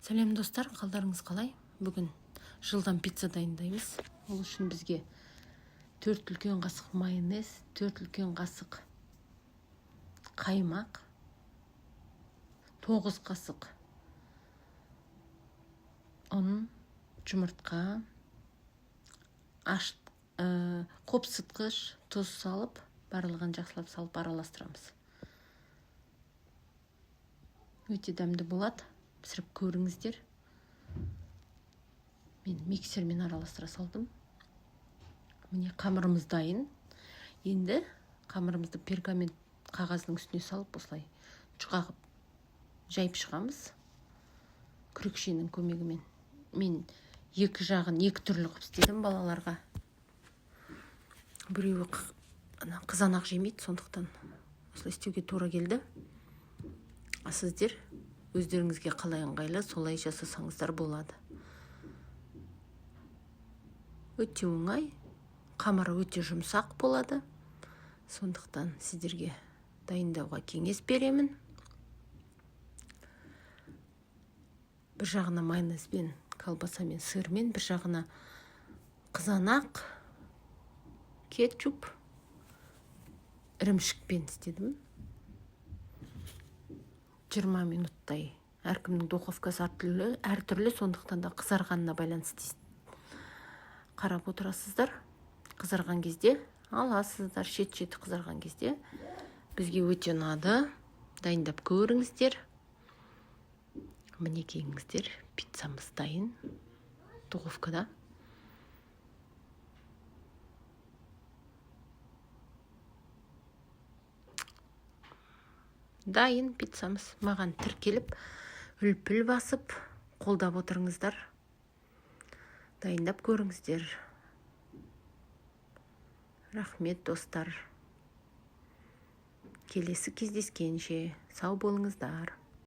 Сәлем достар, қалдарыңыз қалай? Бүгін жылдан пицца дайындаймыз. Ол үшін бізге 4 үлкен қасық майонез, 4 үлкен қасық қаймақ, 9 қасық ұн, жұмыртқа, қопсытқыш, тұз салып, барлығын жақсылап салып араластырамыз. Өте дәмді болады. Пісіріп көріңіздер. Мен миксермен араластыра салдым. Міне қамырымыз дайын. Енді қамырымызды пергамент қағазының үстіне салып, осылай жұқа қылып жайып шығамыз. Күрекшенің көмегімен. Мен екі жағын екі түрлі қылып істедім балаларға. Біреуі қызанақ жемейді, сондықтан осылай істеуге тура келді. Сіздер өздеріңізге қалай ыңғайлы, солай жасасаңыздар болады. Өте оңай, қамыры өте жұмсақ болады. Сондықтан сіздерге дайындауға кеңес беремін. Бір жағына майонезбен, колбасамен, сырмен, бір жағына қызанақ, кетчуп, ірімшікпен істедім. 20 минуттай. Әркімнің духовкасы әртүрлі, сондықтан да қызарғанына байланысты қарап отырасыздар. Қызарған кезде аласыздар, шет-шеті қызарған кезде. Бізге өте ұнады. Дайындап көріңіздер. Міне келіңіздер, пиццамыз дайын духовкада. Дайын пиццамыз. Маған тіркеліп, үлпіл басып, қолдап отырыңыздар. Дайындап көріңіздер. Рахмет достар. Келесі кездескенше сау болыңыздар.